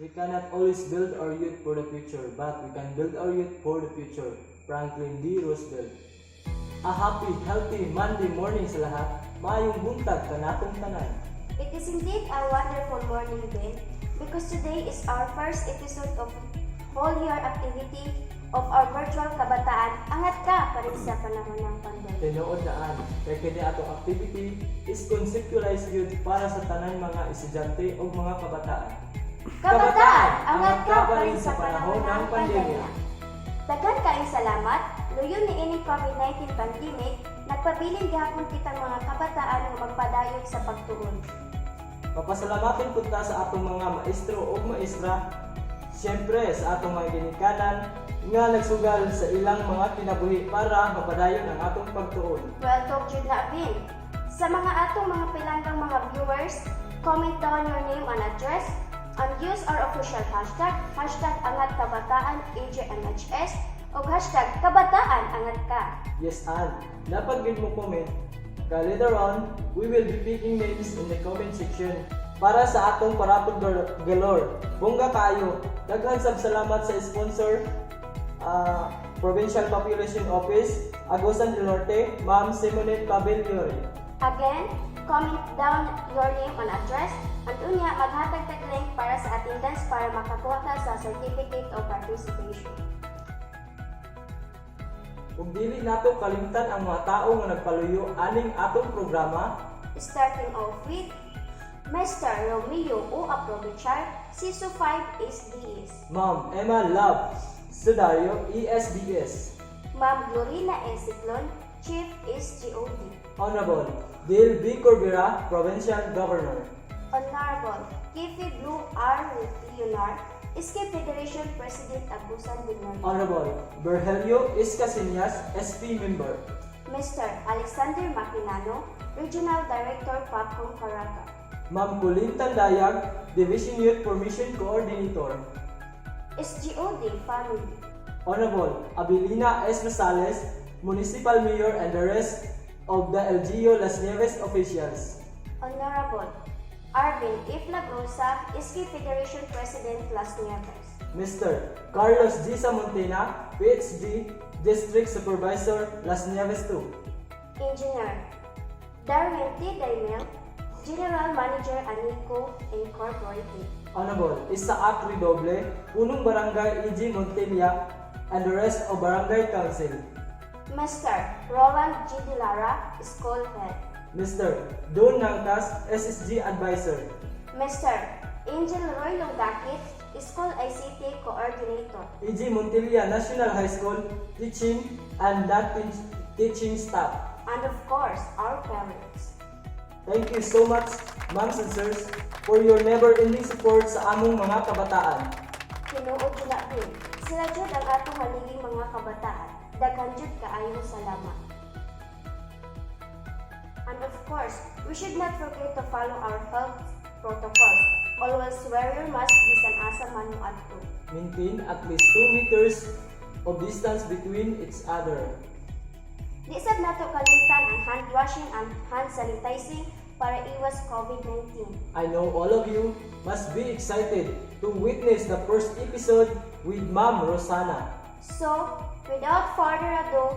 We cannot always build our youth for the future, but we can build our youth for the future. Franklin D. Roosevelt. A happy, healthy Monday morning sa lahat. Maayong buntag kanatong tanan. It is indeed a wonderful morning, Ben, because today is our first episode of whole year activity of our virtual kabataan angat ka pa rin sa panahon ng pandemya. Tinuod naan, kaya kini atong activity is conceptualized yun para sa tanan mga estudyante o mga kabataan. Kabataan, angat ka pa rin sa panahon ng pandemya. Daghan kaayong salamat, luyon ni ining COVID-19 pandemic, nagpabilin gihapon kitang mga kabataan nga magpadayon sa pagtuon. Papasalamatin punta sa atong mga maestro o maestra, siyempre sa atong mga ginikanan nga nagsugal sa ilang mga kinabuhi para mapadayon ang atong pagtuon. Well talk jud na Ben. Sa mga atong mga pilanggang mga viewers, comment down your name and address and use our official hashtag, #angat kabataan NHS o #kabataan angat ka. Yes, Ann. Dapat gid mo comment. Later on, we will be picking names in the comment section para sa atong parapod galore. Bongga kayo. Daghan sab salamat sa sponsor, Provincial Population Office, Agusan del Norte, Ma'am Simonette Cabelliore. Again, comment down your name and address at unya maghatag tag link para sa attendance para makakuha ka sa certificate of participation. Ug dili nato kalimtan ang mga tawo nga nagpaluyo aning atong programa. Starting off with Mr. Romeo O. Aprovichar, CISO 5 SDS. Ma'am Emma Love Sudario, ESDS. Ma'am Glorina E. Ciclon, Chief SGOD. Honorable Dale B. Corbera, Provincial Governor. Honorable Kifi Blue R. Leonard, SK Federation President Agusan del Norte. Honorable Berhelio Iscasinas, SP Member. Mr. Alexander Maquinano, Regional Director PAPCOM Caraga. Ma'am Colleen Tandayag, Division Youth Formation Coordinator. SGOD Family. Honorable Abilina S. Rosales, Municipal Mayor and the rest of the LGU Las Nieves officials. Honorable Arvin F. Lagrosa, SK Federation President Las Nieves. Mr. Carlos G. Samontina, PhD, District Supervisor, Las Nieves 2. Engineer Darwin T. Daimel, General Manager Anico Incorporated. Honorable Isaac Ridoble, Punong Barangay E.G. Montilla and the rest of Barangay Council. Mr. Roland G. Dilara, School Head. Mr. Don Nangkas, SSG Advisor. Mr. Angel Roy Longdakit, School ICT Coordinator. E.G. Montilla National High School, Teaching and Non-Teaching Staff. And of course, our parents. Thank you so much, ma'ams and sirs, for your never-ending support sa among mga kabataan. Tinuod yun na din, sila jud ang atong haliging mga kabataan. Daghan jud kaayo salamat. And of course, we should not forget to follow our health protocols. Always wear your mask bisan asa man mo adto. Maintain at least 2 meters of distance between each other. Di sad nato kalimtan ang hand washing and hand sanitizing para iwas COVID-19. I know all of you must be excited to witness the first episode with Ma'am Rosana. So, without further ado,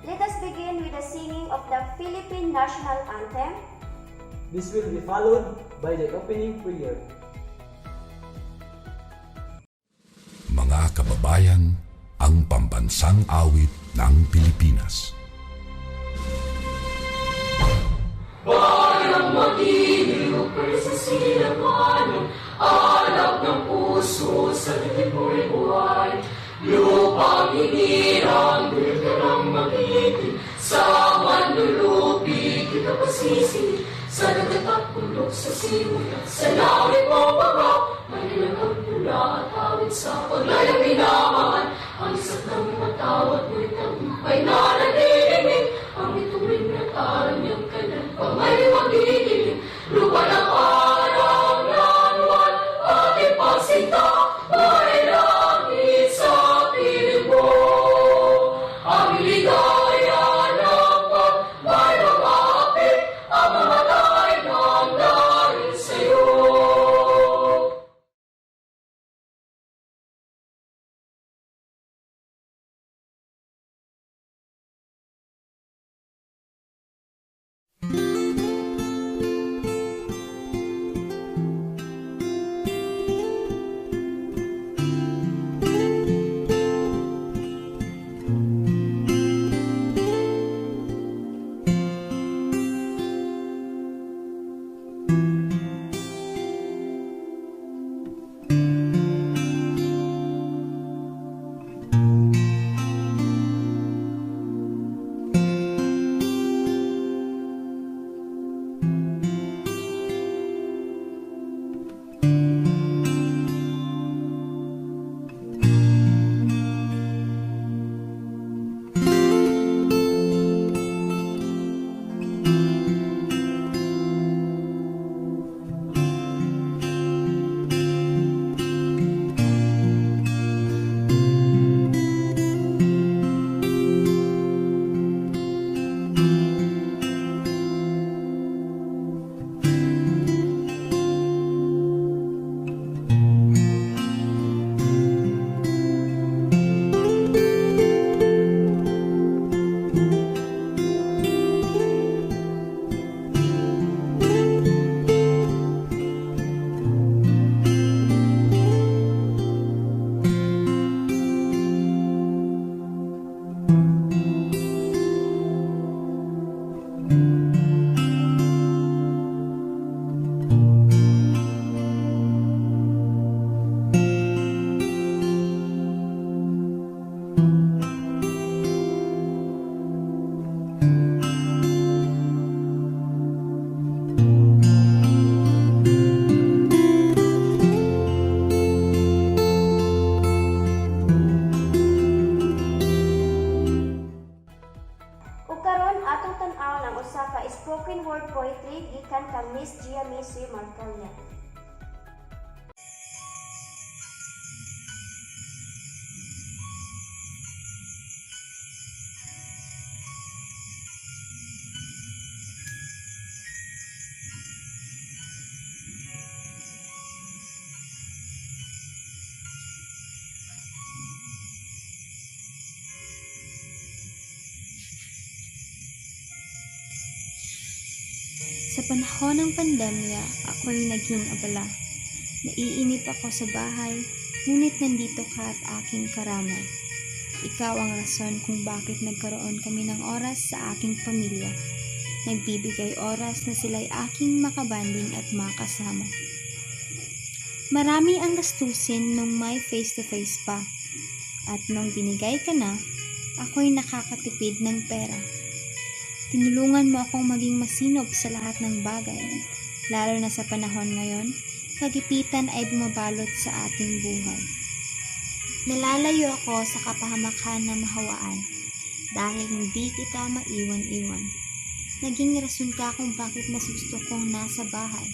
let us begin with the singing of the Philippine National Anthem. This will be followed by the opening prayer. Mga kababayan, ang pambansang awit ng Pilipinas. Parang magiliw sa silangan, alap ng puso sa libo'y buhay. Lupang hinirang, doon ka nang magiting, sa manlulupi kita pasisi, sa dagat at pulok sa simula, sa langit mo baba, manilang ang pula at awit sa paglayang minaman, ang isat ng matawad mo'y tagumpay na nadidinig, ang ituwing na tarang niyang kanan, pangay magiling, lupa ng araw ng buwan, ating pagsinta, buhay langit sa piling mo, ang ligaya ng pagmay mag-apit, ang mamatay ng dahil sa'yo. usa ka spoken word poetry gikan kang Miss Giamisi Montilla. Sa panahon ng pandemya, ako'y naging abala. Naiinip ako sa bahay, ngunit nandito ka at aking karamay. Ikaw ang rason kung bakit nagkaroon kami ng oras sa aking pamilya. Nagbibigay oras na sila'y aking makabanding at makasama. Marami ang gastusin nung may face-to-face pa. At nung binigay ka na, ako'y nakakatipid ng pera. Tinulungan mo akong maging masinop sa lahat ng bagay, lalo na sa panahon ngayon, kagipitan ay bumabalot sa ating buhay. Nalalayo ako sa kapahamakan na mahawaan, dahil hindi kita maiwan-iwan. Naging rason ka kung bakit mas gusto kong nasa bahay.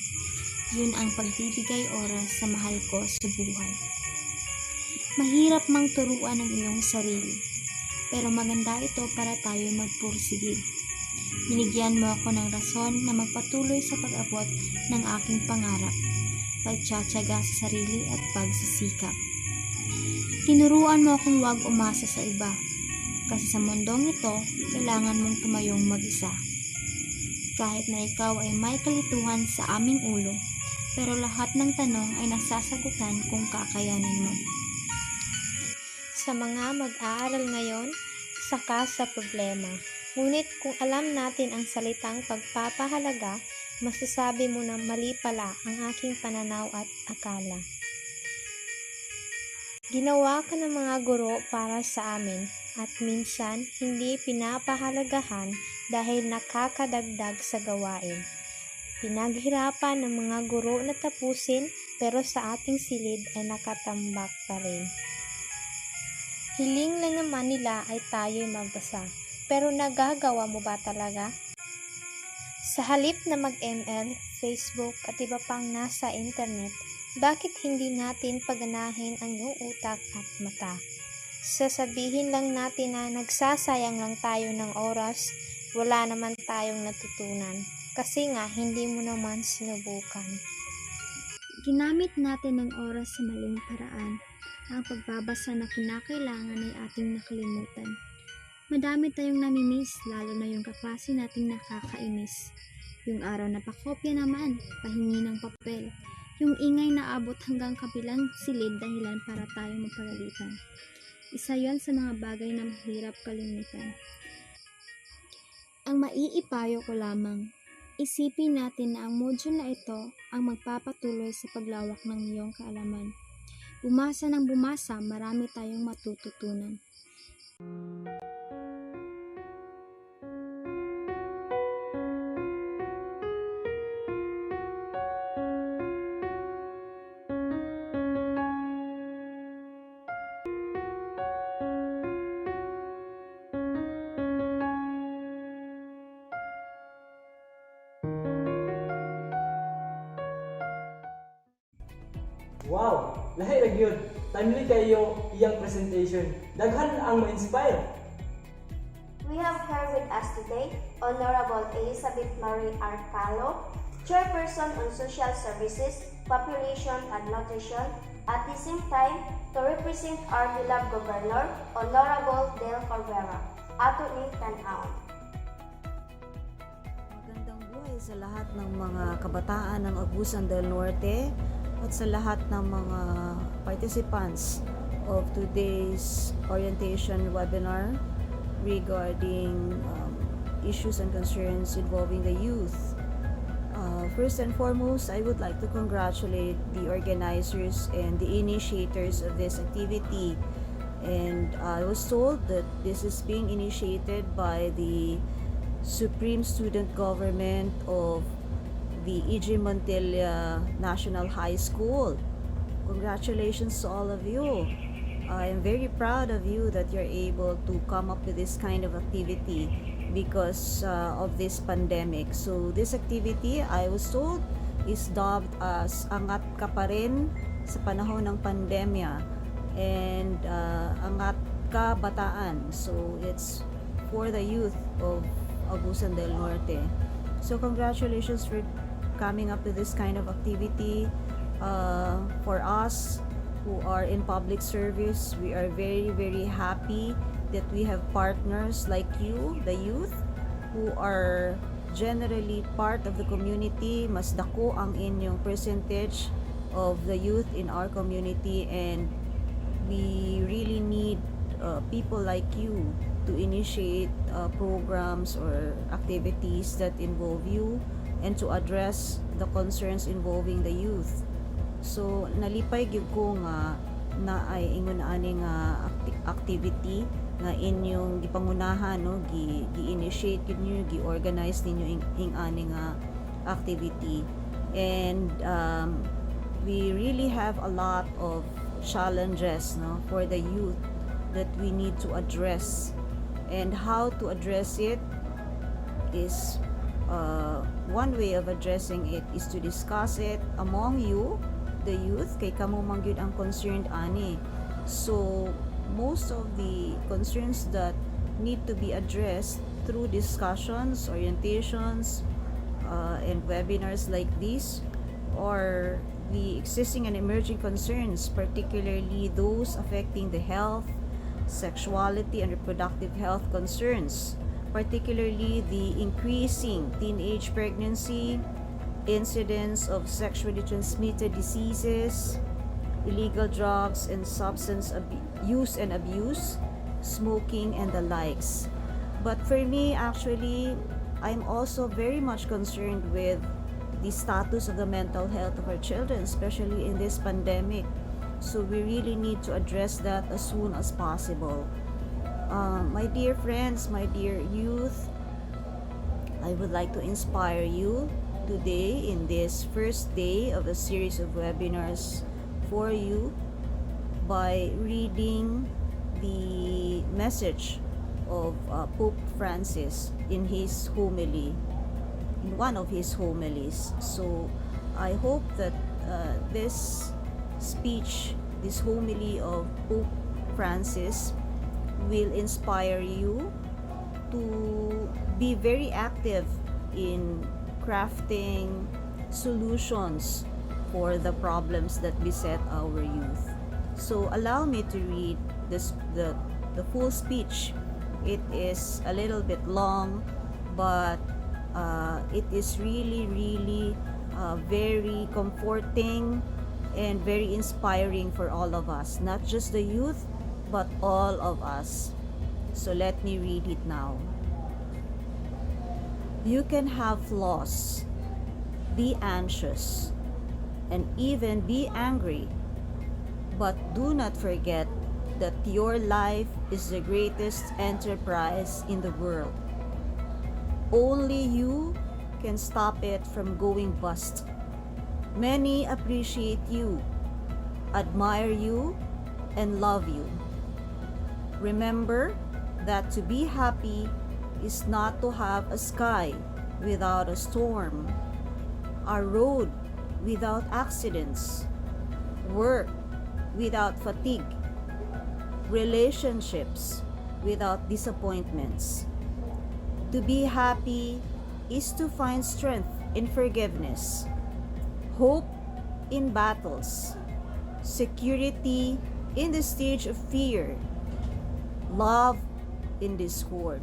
Yun ang pagbibigay oras sa mahal ko sa buhay. Mahirap mang turuan ang iyong sarili, pero maganda ito para tayo magpursige. Binigyan mo ako ng rason na magpatuloy sa pag-abot ng aking pangarap, pagtsatsaga sa sarili at pagsisikap. Tinuruan mo akong huwag umasa sa iba, kasi sa mundong ito, kailangan mong tumayong mag-isa. Kahit na ikaw ay may kalituhan sa aming ulo, pero lahat ng tanong ay nasasagutan kung kakayanin mo. Sa mga mag-aaral ngayon, saka sa problema. Ngunit kung alam natin ang salitang pagpapahalaga, masasabi mo na mali pala ang aking pananaw at akala. Ginawa ka ng mga guro para sa amin at minsan hindi pinapahalagahan dahil nakakadagdag sa gawain. Pinaghirapan ng mga guro na tapusin pero sa ating silid ay nakatambak pa rin. Hiling lang naman nila ay tayo'y magbasa. Pero nagagawa mo ba talaga? Sa halip na mag-ML, Facebook at iba pang nasa internet, bakit hindi natin paganahin ang iyong utak at mata? Sasabihin lang natin na nagsasayang lang tayo ng oras, wala naman tayong natutunan. Kasi nga, hindi mo naman sinubukan. Ginamit natin ang oras sa maling paraan. Ang pagbabasa na kinakailangan ay ating nakalimutan. Madami tayong namimiss, lalo na yung kaklase nating nakakainis. Yung araw na pakopya naman, pahingi ng papel. Yung ingay na abot hanggang kabilang silid dahilan para tayo mapagalitan. Isa yon sa mga bagay na mahirap kalimutan. Ang maiipayo ko lamang, isipin natin na ang module na ito ang magpapatuloy sa paglawak ng iyong kaalaman. Bumasa ng bumasa, marami tayong matututunan. Wow! Lahi ra gyud. Timely kayo iyang presentation. Daghan ang ma-inspire. We have here with us today Honorable Elizabeth Marie Arcalo, Chairperson on Social Services, Population and Nutrition, at the same time to represent our beloved Governor, Honorable Del Corvera. Ato ni Tanaw. Magandang buhay sa lahat ng mga kabataan ng Agusan del Norte at sa lahat ng mga participants of today's orientation webinar regarding issues and concerns involving the youth. First and foremost, I would like to congratulate the organizers and the initiators of this activity. And I was told that this is being initiated by the Supreme Student Government of the Montilla National High School. Congratulations to all of you. I am very proud of you that you're able to come up with this kind of activity because of this pandemic. So this activity, I was told, is dubbed as Angat Kabataan sa panahon ng pandemya, and Angat Kabataan. So it's for the youth of Agusan del Norte. So congratulations for coming up with this kind of activity. For us who are in public service, we are very, very happy that we have partners like you, the youth, who are generally part of the community. Mas dako ang inyong percentage of the youth in our community, and we really need people like you to initiate programs or activities that involve you and to address the concerns involving the youth. So nalipay gyud ko nga na ay ingon ani nga activity nga inyong gipangunahan, no, gi-initiate gid niyo, gi-organize ninyo ing ani nga activity. And we really have a lot of challenges, no, for the youth that we need to address. And how to address it is one way of addressing it is to discuss it among you, the youth, kay kamo man gyud ang concerned ani. So most of the concerns that need to be addressed through discussions, orientations, and webinars like this are the existing and emerging concerns, particularly those affecting the health, sexuality, and reproductive health concerns, particularly the increasing teenage pregnancy, incidence of sexually transmitted diseases, illegal drugs and substance use and abuse, smoking, and the likes. But for me, actually, I'm also very much concerned with the status of the mental health of our children, especially in this pandemic. So we really need to address that as soon as possible. My dear friends, my dear youth, I would like to inspire you today in this first day of a series of webinars for you by reading the message of Pope Francis in his homily, in one of his homilies. So I hope that this speech, this homily of Pope Francis will inspire you to be very active in crafting solutions for the problems that beset our youth. So allow me to read the full speech. It is a little bit long, but it is really, really very comforting and very inspiring for all of us, not just the youth, but all of us. So let me read it now. You can have flaws, be anxious, and even be angry, but do not forget that your life is the greatest enterprise in the world. Only you can stop it from going bust. Many appreciate you, admire you, and love you. Remember that to be happy is not to have a sky without a storm, a road without accidents, work without fatigue, relationships without disappointments. To be happy is to find strength in forgiveness, hope in battles, security in the stage of fear, love in discord.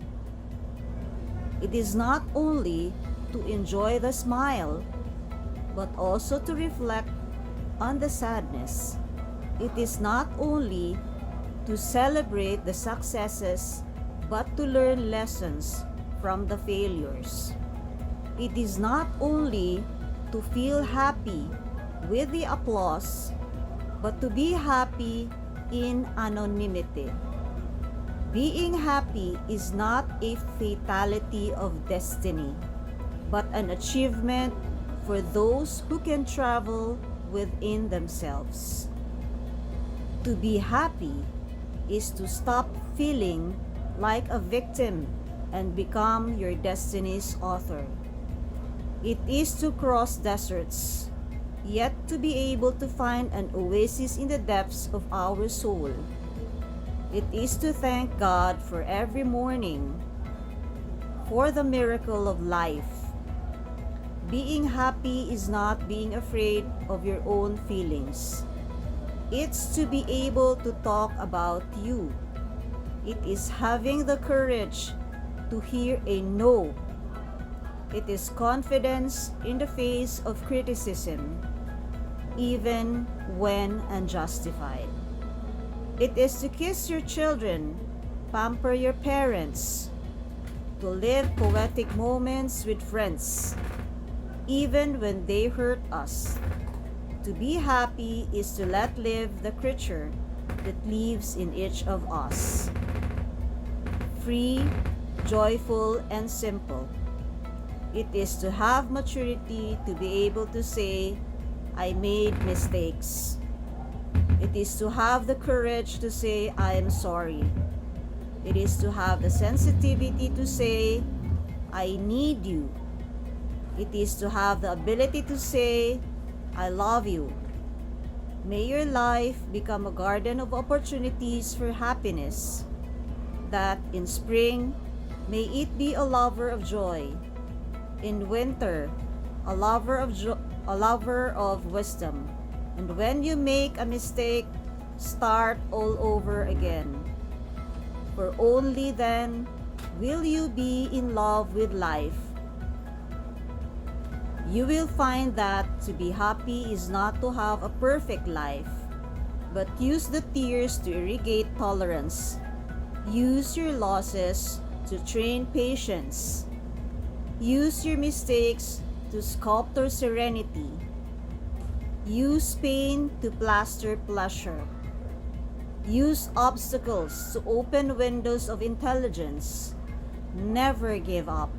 It is not only to enjoy the smile, but also to reflect on the sadness. It is not only to celebrate the successes, but to learn lessons from the failures. It is not only to feel happy with the applause, but to be happy in anonymity. Being happy is not a fatality of destiny, but an achievement for those who can travel within themselves. To be happy is to stop feeling like a victim and become your destiny's author. It is to cross deserts, yet to be able to find an oasis in the depths of our soul. It is to thank God for every morning, for the miracle of life. Being happy is not being afraid of your own feelings. It's to be able to talk about you. It is having the courage to hear a no. It is confidence in the face of criticism, even when unjustified. It is to kiss your children, pamper your parents, to live poetic moments with friends, even when they hurt us. To be happy is to let live the creature that lives in each of us. Free, joyful, and simple. It is to have maturity to be able to say, I made mistakes. It is to have the courage to say, I am sorry. It is to have the sensitivity to say, I need you. It is to have the ability to say, I love you. May your life become a garden of opportunities for happiness. That in spring, may it be a lover of joy. In winter, a lover of wisdom. And when you make a mistake, start all over again. For only then will you be in love with life. You will find that to be happy is not to have a perfect life, but use the tears to irrigate tolerance. Use your losses to train patience. Use your mistakes to sculpture serenity. Use pain to plaster pleasure. Use obstacles to open windows of intelligence. Never give up.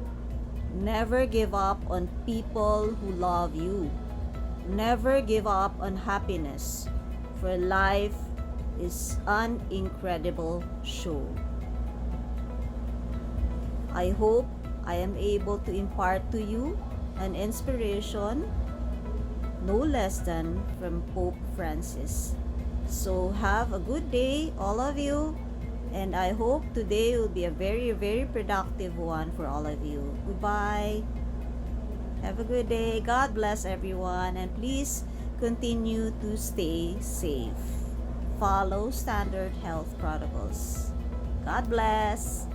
Never give up on people who love you. Never give up on happiness, for life is an incredible show. I hope I am able to impart to you an inspiration no less than from Pope Francis. So have a good day, all of you, and I hope today will be a very, very productive one for all of you. Goodbye. Have a good day. God bless everyone, and please continue to stay safe. Follow standard health protocols. God bless.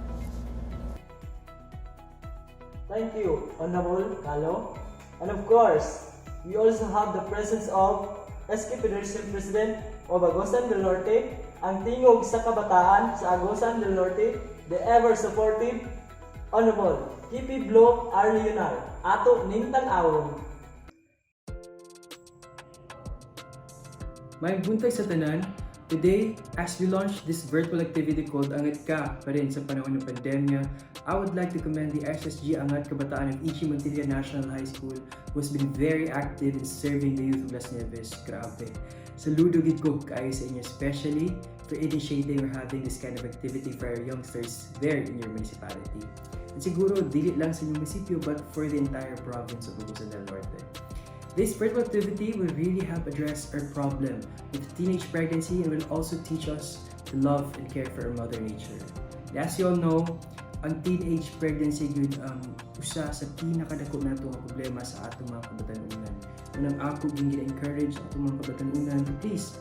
Thank you, Honorable Carlo. And of course, we also have the presence of SK Federation President of Agusan del Norte, ang tingog sa kabataan sa Agusan del Norte, the ever-supportive Honorable Kipi Blo Arional, ato ning tan-awon. May buntay sa tanan, today, as we launch this virtual activity called Angat Ka pa rin sa panahon ng pandemya, I would like to commend the SSG ANGAT Kabataan E Montilla National High School, who has been very active in serving the youth of Las Nieves. Grabe. Saludo gid ko kaayo sa inyo, especially for initiating or having this kind of activity for our youngsters there in your municipality. And siguro, dili lang sa inyong munisipyo, but for the entire province of Agusan del Norte. This virtual activity will really help address our problem with teenage pregnancy and will also teach us to love and care for our Mother Nature. And as you all know, ang teenage pregnancy good usa sa pinakadako nato nga problema sa atong mga kabatanunan. Unang ako gina-encourage atong mga kabatanunan to please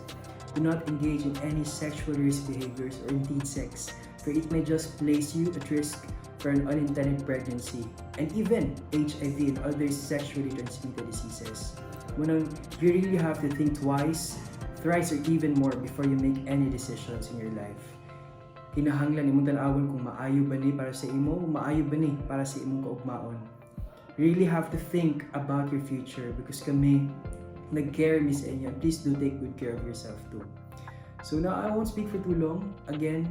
do not engage in any sexual risk behaviors or indeed sex, for it may just place you at risk for an unintended pregnancy and even HIV and other sexually transmitted diseases. Munang you really have to think twice, thrice, or even more before you make any decisions in your life. Kinahanglan imong tan-awon kung maayo ba ni para sa imo o maayo ba ni para sa imong kaugmaon. You really have to think about your future because kami nag-care mi sa inyo. Please do take good care of yourself too. So now I won't speak for too long. Again,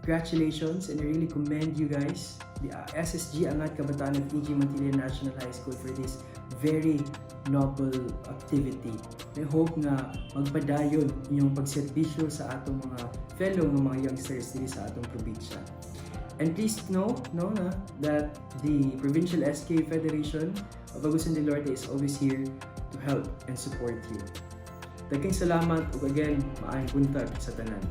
congratulations, and I really commend you guys, the SSG ANGAT Kabataan E Montilla National High School, for this very noble activity. I hope nga magpadayon inyong pagserbisyo sa atong mga fellow ng mga youngsters dito sa atong probinsya. And please know that the Provincial SK Federation of Agusan del Norte is always here to help and support you. Daghang salamat ug again maayong buntag sa tanan.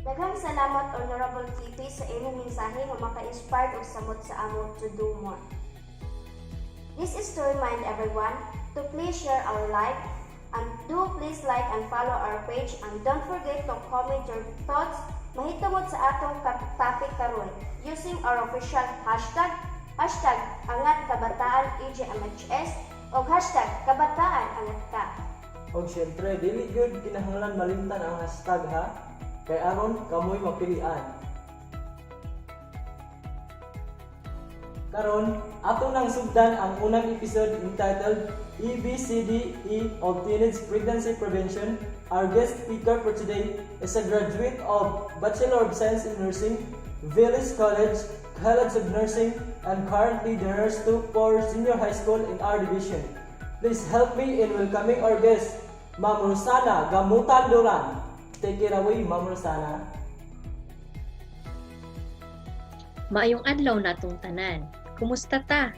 Daghang salamat Honorable KP sa imong mensahe nga maka-inspired og samot sa amo to do more. This is to remind everyone to please share our live and do please like and follow our page and don't forget to comment your thoughts mahitungod sa atong topic karon using our official hashtag Angat Kabataan EJMHS o hashtag Kabataan Angat Ka. Og syempre, dili gyud kinahanglan malimtan ang hashtag ha, kay aron kamoy mapilian. Karon, atong nang sugdan ang unang episode entitled ABCDE of Teenage Pregnancy Prevention. Our guest speaker for today is a graduate of Bachelor of Science in Nursing, Village College of Nursing, and currently the nurse 2 for Senior High School in our division. Please help me in welcoming our guest, Ma'am Rosana Gamutan Duran. Take it away, Ma'am Rosana. Maayong adlaw natong tanan. Kumusta ta?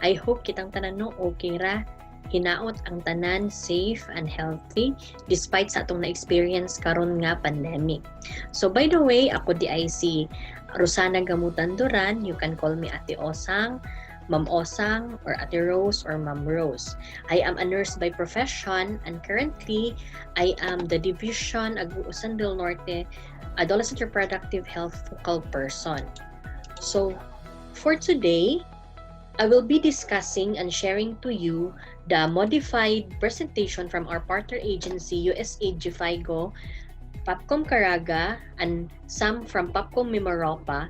I hope kitang tanan no okay ra. Hinaot ang tanan safe and healthy despite sa atong na-experience karon nga pandemic. So by the way, ako di ay si Rosana Gamutan Duran. You can call me Ate Osang, Ma'am Osang, or Ate Rose, or Ma'am Rose. I am a nurse by profession and currently I am the Division Agusan del Norte Adolescent Reproductive Health Focal Person. So for today, I will be discussing and sharing to you the modified presentation from our partner agency USAID FIGO, Papcom Caraga, and some from Papcom Mimaropa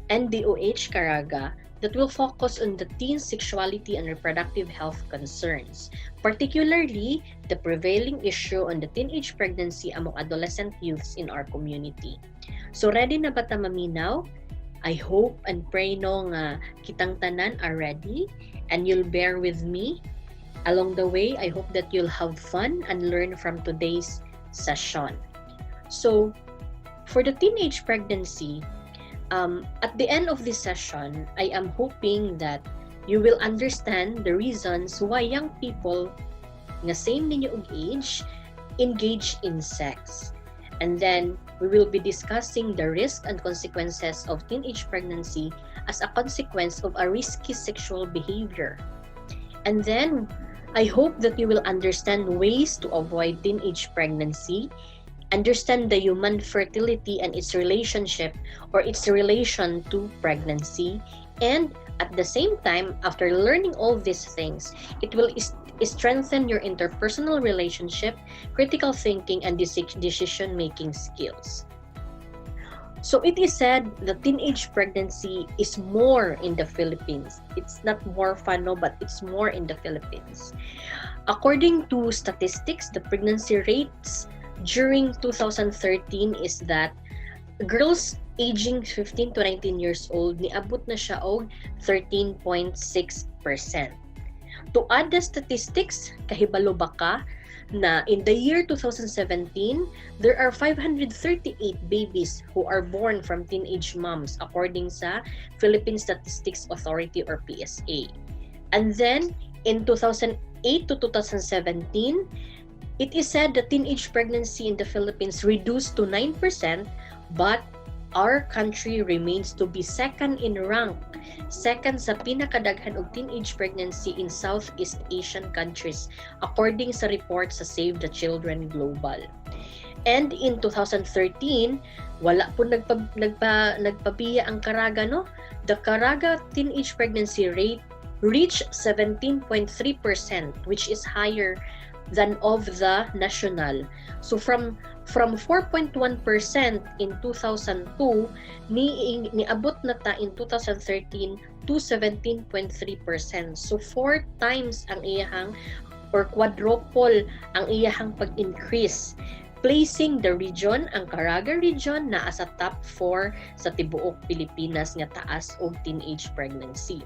and DOH Caraga that will focus on the teen sexuality and reproductive health concerns, particularly the prevailing issue on the teenage pregnancy among adolescent youths in our community. So ready na ba ta maminaw? I hope and pray no nga kitang tanan are ready and you'll bear with me. Along the way, I hope that you'll have fun and learn from today's session. So, for the teenage pregnancy, at the end of this session, I am hoping that you will understand the reasons why young people nga same ninyo og age engage in sex. And then, we will be discussing the risks and consequences of teenage pregnancy as a consequence of a risky sexual behavior. And then, I hope that you will understand ways to avoid teenage pregnancy, understand the human fertility and its relationship or its relation to pregnancy, and at the same time, after learning all these things, it will strengthen your interpersonal relationship, critical thinking, and decision-making skills. So it is said that teenage pregnancy is more in the Philippines. It's not more fun, no, but it's more in the Philippines. According to statistics, the pregnancy rates during 2013 is that girls aging 15 to 19 years old, niabot na siya og 13.6%. To add the statistics, kahibalo ba ka na in the year 2017, there are 538 babies who are born from teenage moms according sa Philippine Statistics Authority or PSA. And then, in 2008 to 2017, it is said that teenage pregnancy in the Philippines reduced to 9%, but our country remains to be second in rank, second sa pinakadaghan og teenage pregnancy in Southeast Asian countries according sa report sa Save the Children Global. And in 2013, wala po nagpabiya ang Caraga, no? The Caraga teenage pregnancy rate reached 17.3%, which is higher than of the national. So from 4.1% in 2002 niabot na ta in 2013 to 17.3%. So 4 times ang iyahang or quadruple ang iyahang pag-increase, placing the region, ang Caraga region, na sa top 4 sa tibuok Pilipinas nga taas og teenage pregnancy.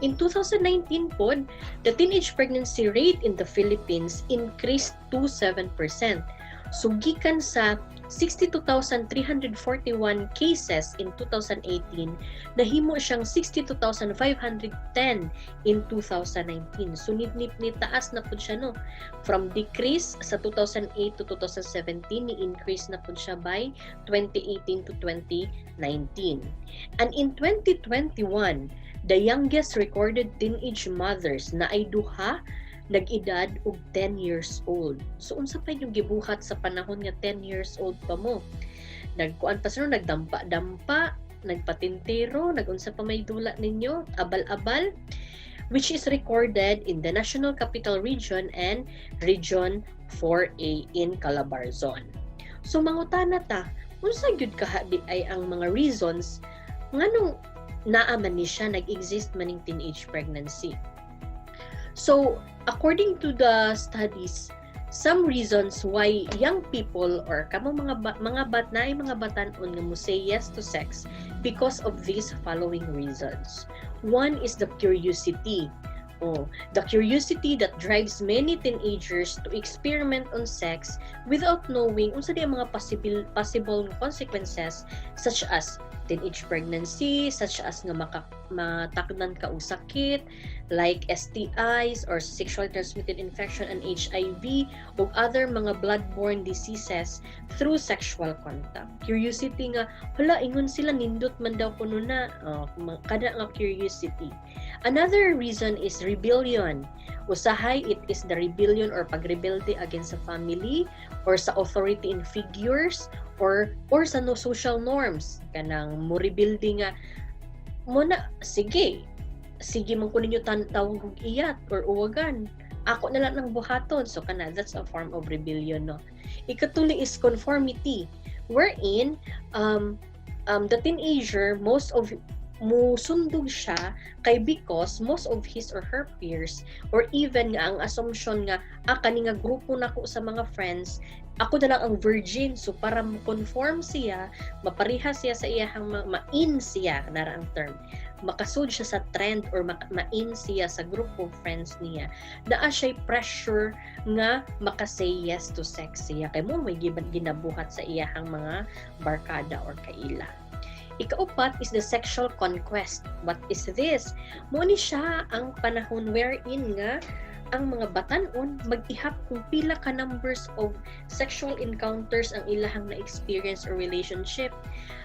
In 2019 pod, the teenage pregnancy rate in the Philippines increased to 7%. So gikan sa 62,341 cases in 2018, nahimo siyang 62,510 in 2019. So ni taas na po siya, no? From decrease sa 2008 to 2017, ni-increase na po siya by 2018 to 2019. And in 2021, the youngest recorded teenage mothers na ay duha nag-edad og 10 years old. So unsa pa yung gibuhat sa panahon nga 10 years old pa mo? Nagkuan pa sino, nagdampa-dampa, nagpatintero, nagunsa pa may dula ninyo, abal-abal, which is recorded in the National Capital Region and Region 4A in Calabarzon. So mangutana ta, unsa gyud kahadi ay ang mga reasons nganong naa man ni siya nag-exist maning teenage pregnancy. So, according to the studies, some reasons why young people or kamo mga batanon nga mo say yes to sex because of these following reasons. One is the curiosity. The curiosity that drives many teenagers to experiment on sex without knowing unsa di ang mga possible consequences, such as teenage pregnancy, such as nga matakdan ka og sakit like STIs or sexually transmitted infection and HIV ug other mga bloodborne diseases through sexual contact. Curiosity nga, hala, ingon sila nindot man daw kuno na, kada nga curiosity. Another reason is rebellion. Usahay, it is the rebellion or pagrebelde against sa family or sa authority in figures or sa no social norms. Kanang mo rebelde nga, muna, sige man ko ninyo tawag og iyat or uwagan. Ako na lang ng buhaton. So that's a form of rebellion, no? Ikatuli is conformity, wherein the teenager, most of musundog siya kay because most of his or her peers or even nga ang assumption nga kani nga grupo nako sa mga friends, ako na lang ang virgin, so para mo-conform siya, mapariha siya sa iyang ma-in siya, nara ang term, makasud siya sa trend or ma-in siya sa group of friends niya, naa siya'y pressure nga makasay yes to sex siya, kay mo may ginabuhat sa iyang mga barkada or kaila. Ikaupat is the sexual conquest. What is this? Mo ni siya ang panahon wherein nga ang mga batanon mag-ihap kung pila ka numbers of sexual encounters ang ilahang na-experience or relationship.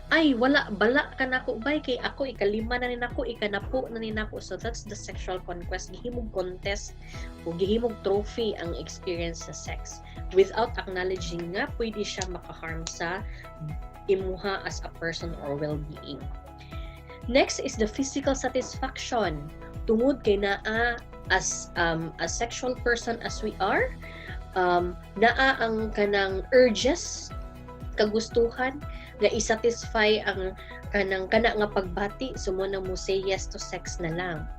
Ay, bala ka nako bay, kay ako, ikalima na nin ako, ikanapo na nin ako. So that's the sexual conquest. Gihimog contest o gihimog trophy ang experience sa sex without acknowledging nga pwede siya makaharm sa imuha as a person or well-being. Next is the physical satisfaction. Tungod kay naa as a sexual person as we are, naa ang kanang urges, kagustuhan nga i-satisfy ang kana nga pagbati, sumo na mo say yes to sex na lang.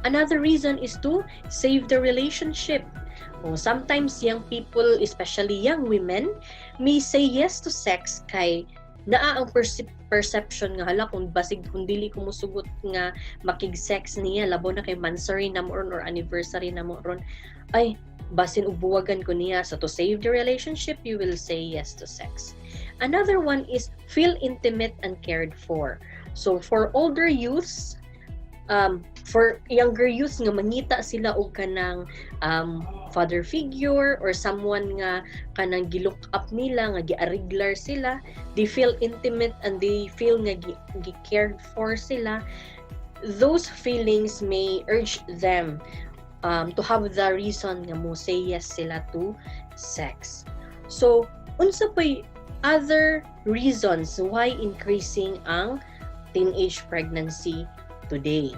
Another reason is to save the relationship. Sometimes young people, especially young women, may say yes to sex kay naa ang perception nga hala kung basig kung dili ko musugot nga makig-sex niya, labo na kay mansary na mo or anniversary na mo ron, ay basin ubuwagan ko niya. So to save the relationship, you will say yes to sex. Another one is feel intimate and cared for. So for older youths, for younger youths nga mangita sila og kanang father figure or someone nga kanang gilook up nila, nga giariglar sila, they feel intimate and they feel nga gi-cared for sila. Those feelings may urge them to have the reason nga mo say yes sila to sex. So unsa pay other reasons why increasing ang teenage pregnancy today?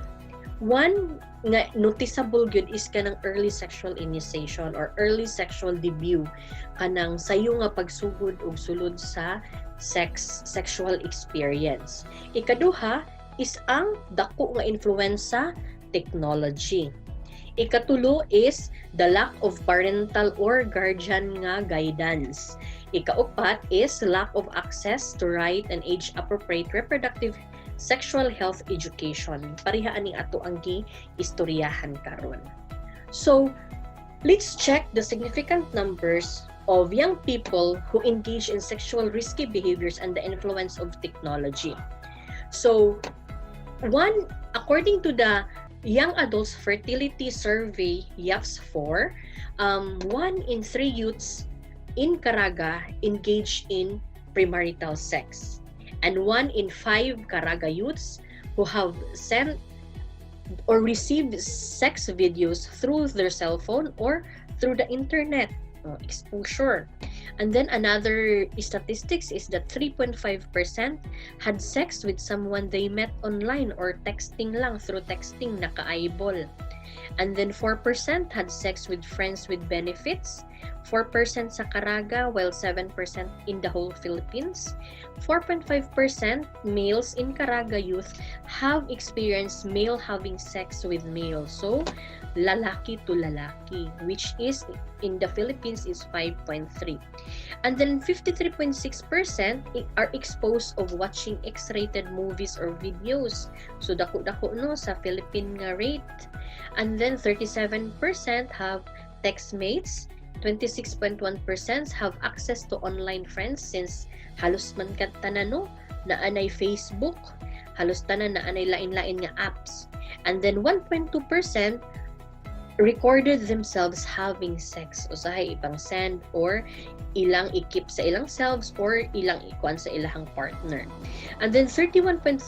One nga noticeable good is kanang early sexual initiation or early sexual debut, kanang sayo nga pagsugod og sulod sa sexual experience. Ikaduha is ang dako nga influence sa technology. Ikatulo is the lack of parental or guardian nga guidance. Ikaupat is lack of access to right and age-appropriate reproductive sexual health education. Pariha ani ato ang istoryahan karon. So, let's check the significant numbers of young people who engage in sexual risky behaviors and the influence of technology. So, according to the Young Adults Fertility Survey, YAFS-4, 1 in 3 youths in Caraga engage in premarital sex. And 1 in 5 Caraga youths who have sent or received sex videos through their cell phone or through the internet exposure. And then another statistics is that 3.5% had sex with someone they met online or texting lang, through texting naka-eyeball. And then 4% had sex with friends with benefits, 4% sa Caraga, while 7% in the whole Philippines. 4.5% males in Caraga youth have experienced male having sex with male. So, lalaki to lalaki, which is in the Philippines is 5.3. And then 53.6% are exposed of watching X-rated movies or videos. So, dako-dako no sa Philippine nga rate. And then 37% have text mates, 26.1% have access to online friends since halos man kad tanan no na anay Facebook, halos tanan na anay lain-lain nga apps. And then 1.2% recorded themselves having sex, usahay ibang send or ilang ikip sa ilang selves or ilang ikuan sa ilang partner. And then 31.3%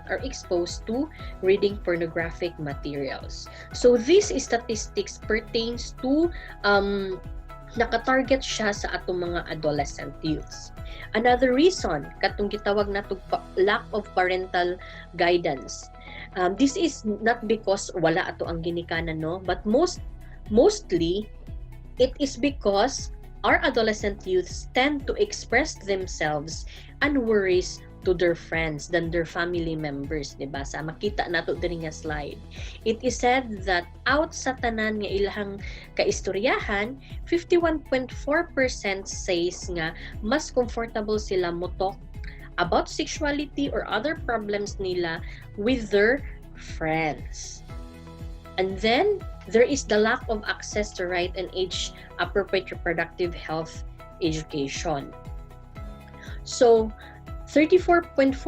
are exposed to reading pornographic materials. So these statistics pertains to nakatarget siya sa atong mga adolescent youths. Another reason katong gitawag nato lack of parental guidance. This is not because wala ato ang ginikanan, no, but mostly it is because our adolescent youths tend to express themselves and worries to their friends than their family members, diba? Sa makita nato diri nga slide. It is said that out sa tanan nga ilahang kaistoryahan, 51.4% says nga mas comfortable sila motok about sexuality or other problems nila with their friends. And then there is the lack of access to right and age-appropriate reproductive health education. So, 34.4%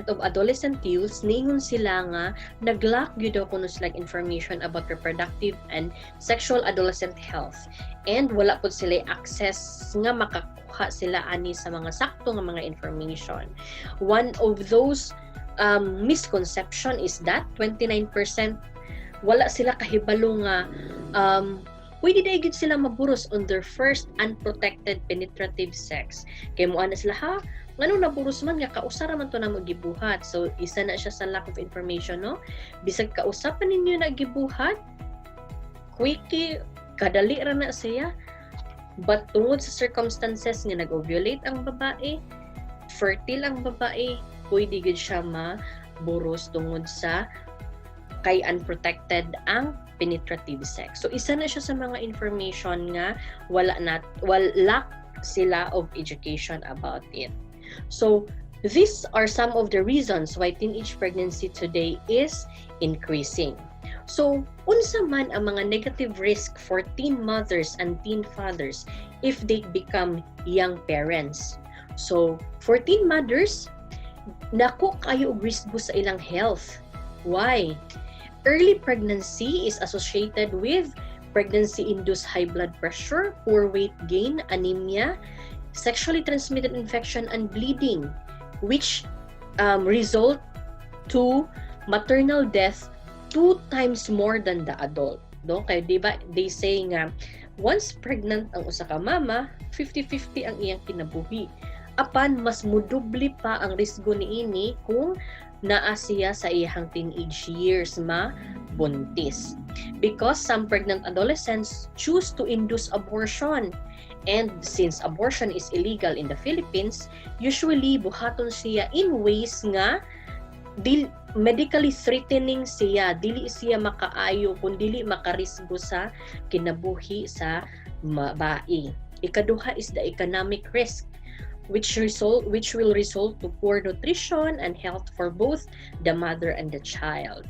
of adolescent youths ningon sila nga naglack gyud daw kuno sila information about reproductive and sexual adolescent health, and wala pud sila access nga makakuha sila ani sa mga sakto nga mga information. One of those misconception is that 29% wala sila kahibalo nga pwede na igid sila maburos on their first unprotected penetrative sex. Kaya mo ana sila, ha? Ngano naburos man nga kausara man to na magibuhat. So isa na siya sa lack of information, no? Bisag kausapan ninyo na gibuhat, quickie, kadali ra na siya. But tungod sa circumstances nga nag-ovulate ang babae, fertile ang babae, pwede gid siya maburos tungod sa kay unprotected ang penetrative sex. So isa na siya sa mga information nga lack sila of education about it. So these are some of the reasons why teenage pregnancy today is increasing. So unsa man ang mga negative risk for teen mothers and teen fathers if they become young parents? So for teen mothers, nako kayo og risk sa ilang health. Why? Early pregnancy is associated with pregnancy-induced high blood pressure, poor weight gain, anemia, sexually transmitted infection, and bleeding, which result to maternal death 2 times more than the adult. No? Kaya diba, they say nga, once pregnant ang usa ka mama, 50-50 ang iyang kinabuhi. Apan, mas mudubli pa ang risgo niini kung naa siya sa iyang teenage years buntis. Because some pregnant adolescents choose to induce abortion. And since abortion is illegal in the Philippines, usually buhaton siya in ways nga medically threatening siya, dili siya makaayo kung dili makarisgo sa kinabuhi sa babae. Ikaduha is the economic risk, which will result to poor nutrition and health for both the mother and the child.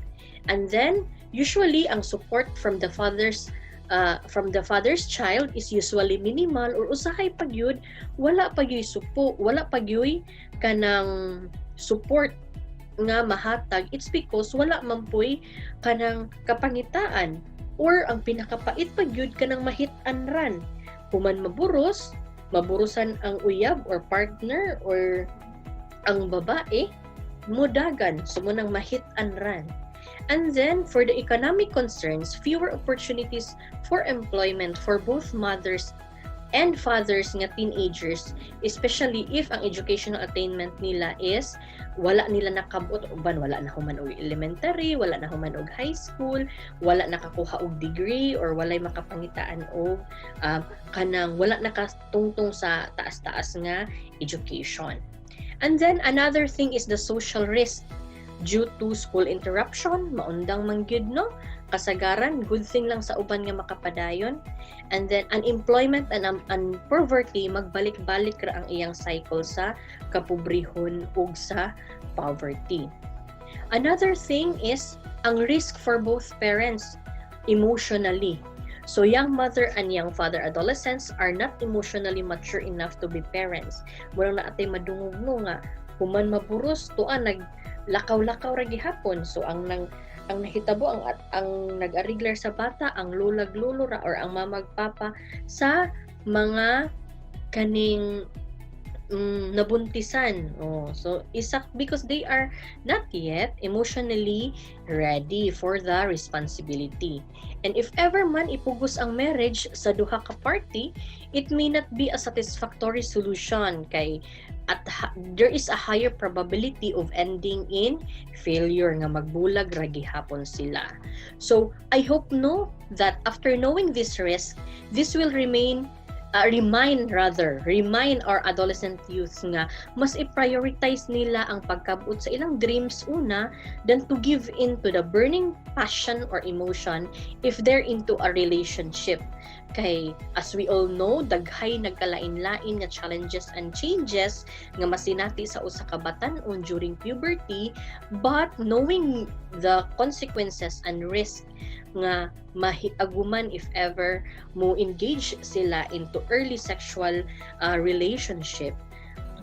And then usually ang support from the fathers from the father's child is usually minimal or usahay pagyud wala pagyoy supo, wala pagyoy kanang support nga mahatag. It's because wala man poy kanang kapangitaan or ang pinakapait pagyud kanang mahit-anran. Human maburusan ang uyab or partner or ang babae mudagan sumunang mahit-anran. And then, for the economic concerns, fewer opportunities for employment for both mothers and fathers nga teenagers, especially if ang educational attainment nila is wala nila nakabot uban, wala na human og elementary, wala na human og high school, wala nakakuha og degree, or walay makapangitaan og kanang wala nakatungtong sa taas-taas nga education. And then, another thing is the social risk. Due to school interruption, maundang mangyud no, kasagaran, good thing lang sa uban nga makapadayon. And then unemployment and poverty, magbalik-balik ra ang iyang cycle sa kapobrehon ug sa poverty. Another thing is ang risk for both parents emotionally. So young mother and young father adolescents are not emotionally mature enough to be parents. Murang na atay madungog mo nga human maburos tuan lakaw-lakaw ra gihapon. So ang nahitabo ang nag-ariglar sa bata ang lulag-lulo ra or ang mamagpapa sa mga kaning nabuntisan. So isak because they are not yet emotionally ready for the responsibility. And if ever man ipugos ang marriage sa duha ka party, it may not be a satisfactory solution kay there is a higher probability of ending in failure nga magbulag ra gihapon sila. So I hope that after knowing this risk, this will remind our adolescent youth nga mas i-prioritize nila ang pagkabut sa ilang dreams una than to give in to the burning passion or emotion if they're into a relationship. Kay as we all know, daghay nagkalain-lain nga challenges and changes nga masinati sa usa ka batan-on during puberty, but knowing the consequences and risk nga mahiaguman if ever mo engage sila into early sexual relationship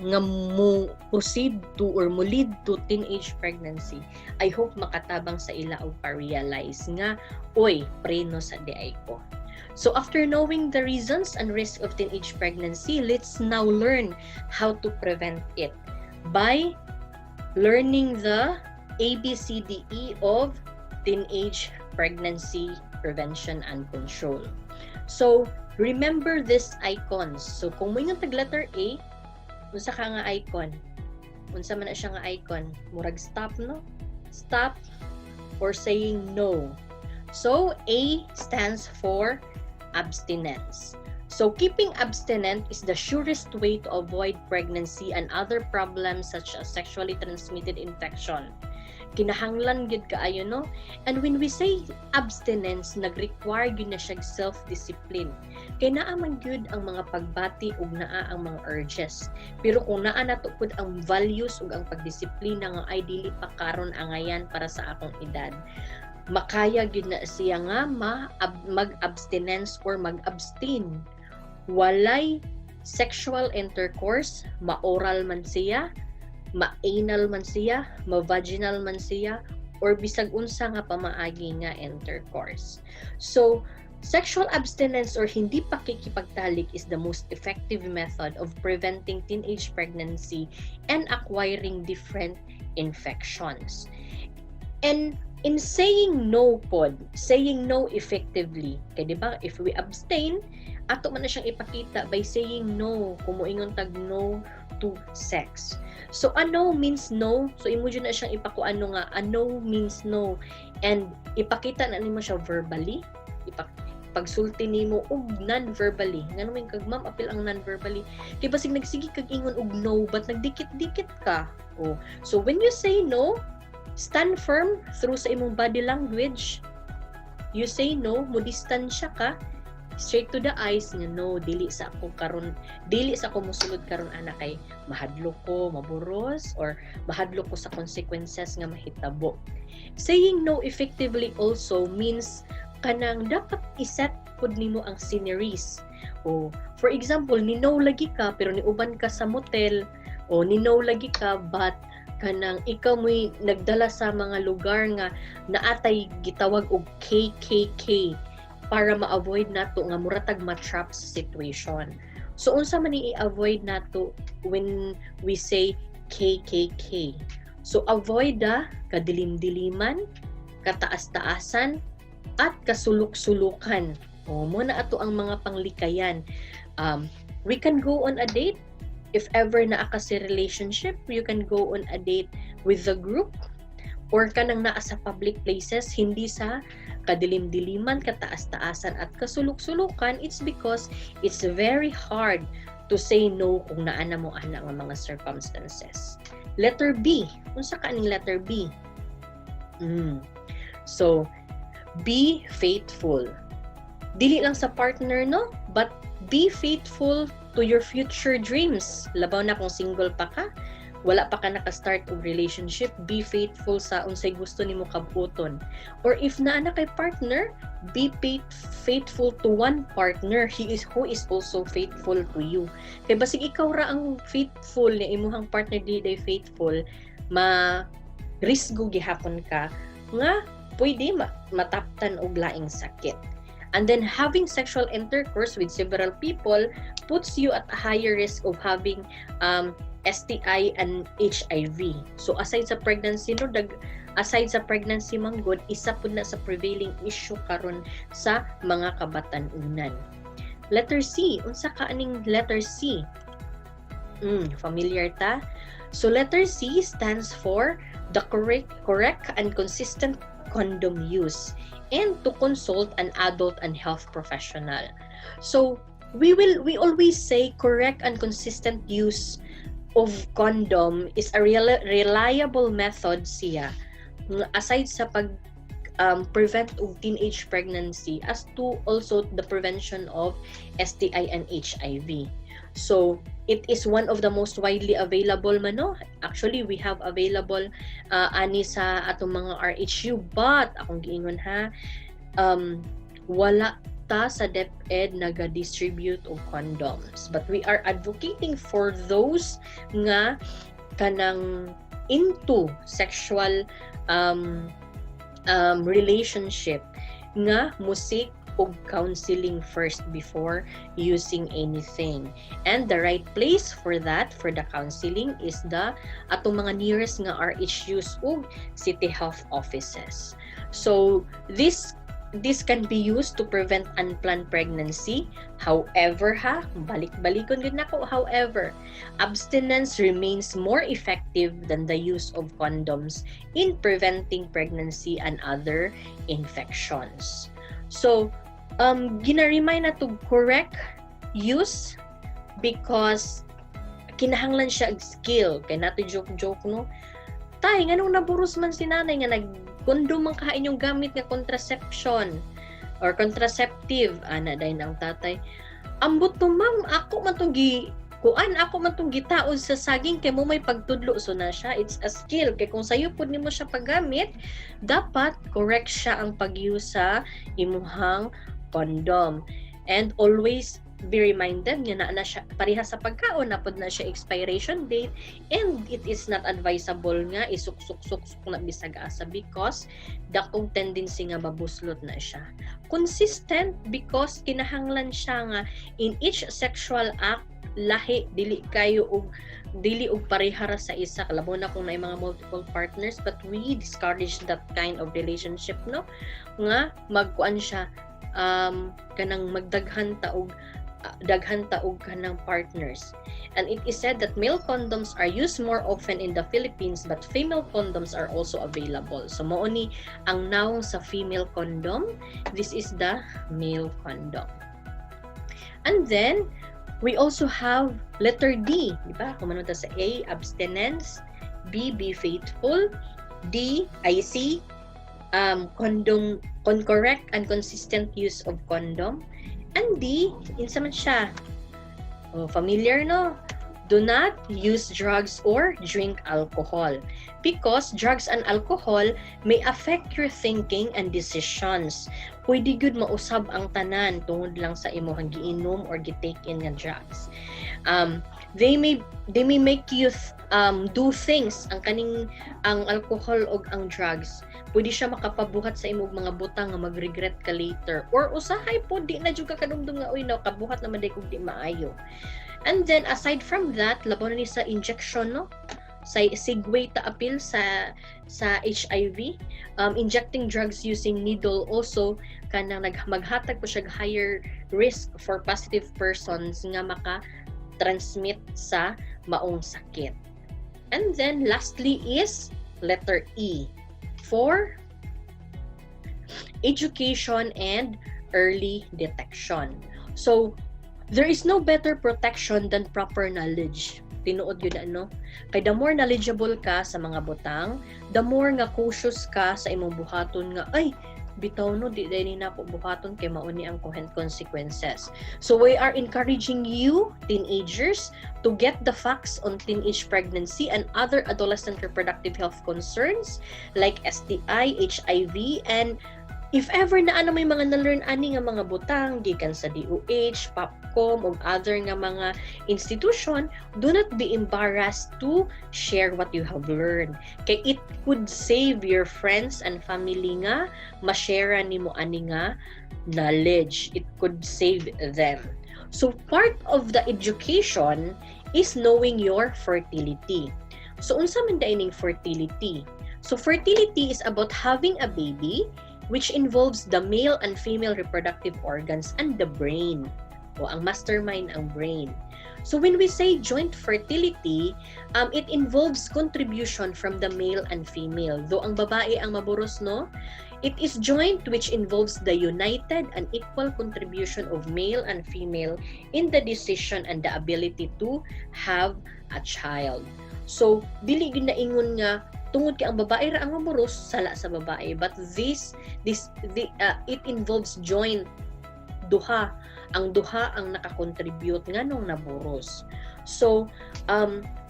nga mo proceed to or mo lead to teenage pregnancy, I hope makatabang sa ila og pa-realize nga oy preno sa diay ko. So after knowing the reasons and risks of teenage pregnancy, let's now learn how to prevent it by learning the ABCDE of teenage pregnancy prevention and control. So remember these icons. So kung mo yung tag-letter A, unsa ka nga icon? Unsa man na siya nga icon? Murag stop, no? Stop or saying no. So A stands for abstinence. So keeping abstinent is the surest way to avoid pregnancy and other problems such as sexually transmitted infection. Kinahanglan gid kaayo no? And when we say abstinence, nag-require gyud na siya self-discipline. Kay naa man gyud ang mga pagbati ug naa ang mga urges. Pero kung naa nato pud ang values ug ang pagdisiplina nga ay dili pa karon angayan para sa akong edad, makaya gyud na siya nga mag-abstinence or mag-abstain. Walay sexual intercourse, ma-oral man siya, ma-anal man siya, ma-vaginal man siya, or bisag unsa nga pamaagi nga intercourse. So, sexual abstinence or hindi pakikipagtalik is the most effective method of preventing teenage pregnancy and acquiring different infections. And in saying no saying no effectively, kaya diba, if we abstain, ato man na siyang ipakita by saying no, kumuingon tag no to sex. So, ano means no? So, imo dyan na siyang ipakuano nga, ano means no. And, ipakita na nimo siya verbally, pagsulti nimo og non-verbally. Nga naman kag ma'am, apil ang non-verbally. Kaya basig nagsigi kag ingon og no, but nagdikit-dikit ka. So, when you say no, stand firm through sa imong body language. You say no, mo distansya ka, straight to the eyes nga no, dili sa ako mosulod karon ana kay mahadlok ko maburos or mahadlok ko sa consequences nga mahitabo. Saying no effectively also means kanang dapat iset pud nimo ang sceneries. O for example, ninaw lagi ka pero niuban ka sa motel, o ninaw lagi ka but kanang ikaw mo'y nagdala sa mga lugar nga naatay gitawag og KKK para ma-avoid nato nga muratag ma-trap sa situation. So unsa man i-avoid nato when we say KKK? So avoid kadilim-diliman, kataas-taasan, at kasuluk-sulukan. O mo na ato ang mga panglikayan. We can go on a date. If ever naa ka sa relationship, you can go on a date with the group or kanang naa sa public places, hindi sa kadilim-diliman, kataas-taasan at kasuluk-sulukan. It's because it's very hard to say no kung naa na mo ana nga mga circumstances. Letter B. Unsa ka aning letter B? So, be faithful. Dili lang sa partner, no? But be faithful to your future dreams. Labaw na kung single pa ka, wala pa ka naka-start og relationship, be faithful sa unsay gusto nimo kabuton. Or if naa na kay partner, be faithful to one partner who is also faithful to you. Kay basig ikaw ra ang faithful ni imuhang partner di faithful, risgo gihapon ka nga pwede mataptan og laing sakit. And then having sexual intercourse with several people puts you at a higher risk of having STI and HIV. So aside sa pregnancy manggod, isa pud na sa prevailing issue karon sa mga kabatan-unan. Letter C, unsa ka aning letter C? Familiar ta? So letter C stands for the correct and consistent condom use, and to consult an adult and health professional. So we always say correct and consistent use of condom is a reliable method siya aside sa pag prevent of teenage pregnancy as to also the prevention of STI and HIV. So it is one of the most widely available Actually, we have available ani sa atong mga RHU, but akong giingon wala ta sa DepEd naga-distribute og condoms. But we are advocating for those nga kanang into sexual relationship nga musik og counseling first before using anything. And the right place for that, for the counseling, is the atong mga nearest nga RHUs ug city health offices. So this can be used to prevent unplanned pregnancy. However, balik-balikon gud nako. However, abstinence remains more effective than the use of condoms in preventing pregnancy and other infections. So, gina-remind na to correct use because kinahanglan siya og skill. Kay nato joke no. Tay nganong naburos man si nanay nga nagkondom man ka inyong gamit nga contraception or contraceptive ana day nang tatay. Ambot to ma'am, ako man tong gitaon sa saging kay mo may pagtudlo so na siya. It's a skill kay kung sayo pud nimo siya paggamit, dapat correct siya ang pag-use sa imuhang condom. And always be reminded nga na siya pareha sa pagkaon na pud na siya expiration date, and it is not advisable nga isuk-suk na bisag asa because dakong tendency nga mabuslot na siya. Consistent because kinahanglan siya nga in each sexual act lahi dili og parehara sa isa, kalabo na kung naay mga multiple partners, but we discourage that kind of relationship nga magkuan siya kanang magdaghan taog kanang partners. And it is said that male condoms are used more often in the Philippines, but female condoms are also available. So mao ni ang noun sa female condom, this is the male condom. And then we also have letter D, di ba? Kung ta sa A, abstinence, B, be faithful, D, C, condom, correct and consistent use of condom, and D, insa man siya. Familiar no? do not use drugs or drink alcohol because drugs and alcohol may affect your thinking and decisions. Pwede gud mausab ang tanan tungod lang sa imong giinom or gitake in nga drugs. They may make you do things ang alcohol o ang drugs. Pwede siya makapabuhat sa imong mga butang nga mag-regret ka later, or usahay po di na jud ka kadumdum nga uy no kabuhat naman day kung di maayo. And then aside from that, labaw na ni sa injection no, sa segue ta apil sa HIV, injecting drugs using needle also kanang maghatag po siya higher risk for positive persons nga maka-transmit sa maong sakit. And then lastly is letter E for education and early detection. So there is no better protection than proper knowledge. Tinuod yun ano? Kay the more knowledgeable ka sa mga butang, the more nga cautious ka sa imong buhaton nga, ay, bitaw no, di dahil na po buhaton kay mauni ang consequences. So we are encouraging you, teenagers, to get the facts on teenage pregnancy and other adolescent reproductive health concerns like STI, HIV, and if ever na ano may mga na-learn ani nga mga butang gikan sa DOH, PAPCOM ug other nga mga institution, do not be embarrassed to share what you have learned. Kay it could save your friends and family nga ma-share nimo ani nga knowledge. It could save them. So part of the education is knowing your fertility. So unsa man daining fertility? So fertility is about having a baby which involves the male and female reproductive organs and the brain. O ang mastermind ang brain. So when we say joint fertility, it involves contribution from the male and female. Though ang babae ang maburos no, it is joint which involves the united and equal contribution of male and female in the decision and the ability to have a child. So dili gyud na ingon nga tungod kay ang babae ra ang maburos sala sa babae, but it involves joint. Duha ang nakakontribute nganong naburos. So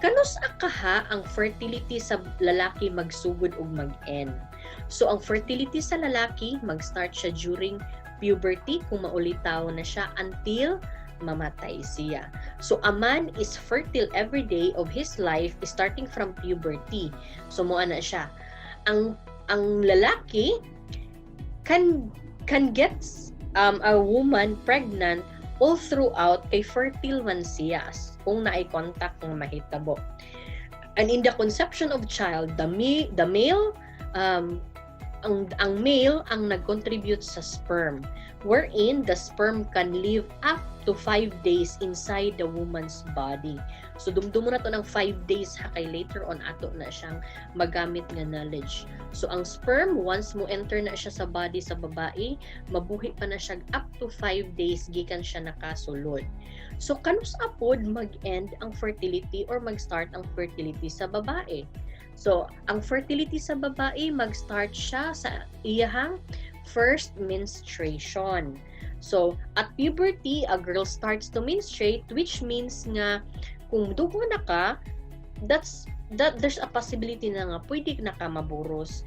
kanus akaha ang fertility sa lalaki magsugod ug mag-end. So ang fertility sa lalaki mag-start siya during puberty kung maulitaw na siya until mamatay siya. So a man is fertile every day of his life starting from puberty. So mo ana siya. Ang lalaki can get a woman pregnant all throughout kay fertile man siya kung naay contact ng mahitabo. And in the conception of child, the male ang male ang nag-contribute sa sperm, wherein the sperm can live up to 5 days inside the woman's body. So dumdumo na to ng 5 days ha kay later on ato na siyang magamit nga knowledge. So ang sperm once mo enter na siya sa body sa babae, mabuhi pa na siya up to 5 days gikan siya nakasulod. So kanus apod mag-end ang fertility or mag-start ang fertility sa babae? So ang fertility sa babae mag-start siya sa iyahang first menstruation. So at puberty, a girl starts to menstruate, which means nga kung dugo na ka, there's a possibility na nga pwede na ka maburos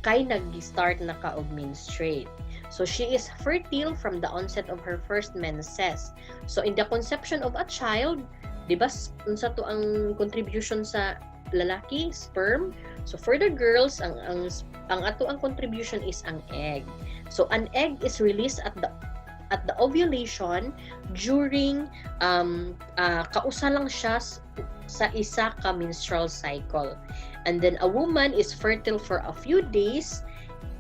kay nag-start na ka og menstruate. So she is fertile from the onset of her first menses. So in the conception of a child, di ba unsa to ang contribution sa lalaki, sperm? So for the girls, ang ato ang contribution is ang egg. So an egg is released at the ovulation during kausa lang siya sa isa ka menstrual cycle. And then a woman is fertile for a few days,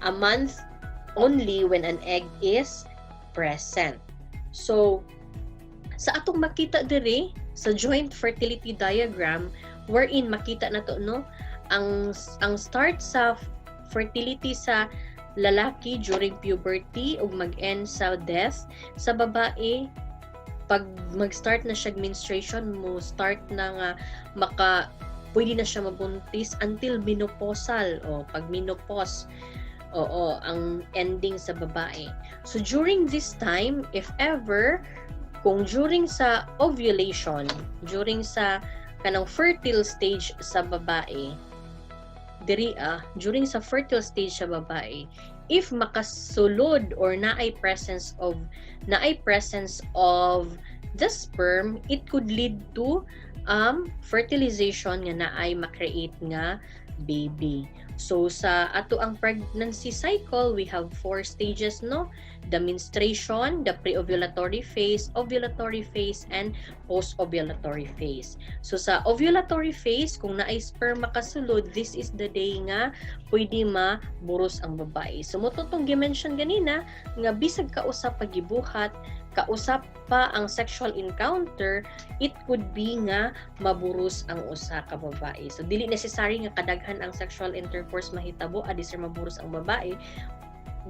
a month only when an egg is present. So sa atong makita diri sa joint fertility diagram, wherein makita na to no, ang start sa fertility sa lalaki during puberty ug mag-end sa death. Sa babae, pag mag-start na siya menstruation mo, start na nga pwede na siya mabuntis until menopausal o pag menopause. Oo, ang ending sa babae. So during this time, if ever kung during sa ovulation, during sa kanang fertile stage sa babae, during sa fertile stage sa babae, if makasulod or naay presence of the sperm, it could lead to fertilization nga naay makreate nga baby. So sa ato ang pregnancy cycle, we have 4 stages, no? The menstruation, the pre-ovulatory phase, ovulatory phase, and post-ovulatory phase. So sa ovulatory phase, kung naay sperm makasulod, this is the day nga pwede maburos ang babae. So mo tong gi-mention ganina nga bisag kausap pagibuhat, kausap pa ang sexual encounter, it could be nga maburos ang usa ka babae. So dili necessary nga kadaghan ang sexual intercourse mahitabo adi sir maburos ang babae,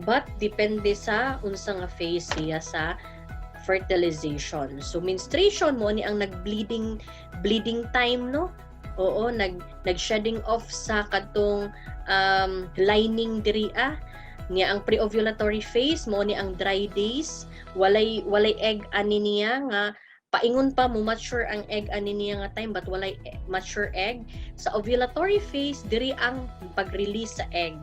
but depende sa unsa nga phase siya sa fertilization. So menstruation mo ni ang bleeding time, no? Oo, nag-shedding off sa kadtong lining diri nga ang pre-ovulatory phase mo ni ang dry days, walay egg ani niya nga paingon pa mo mature ang egg ani niya nga time but walay mature egg. Sa ovulatory phase diri ang pag-release sa egg,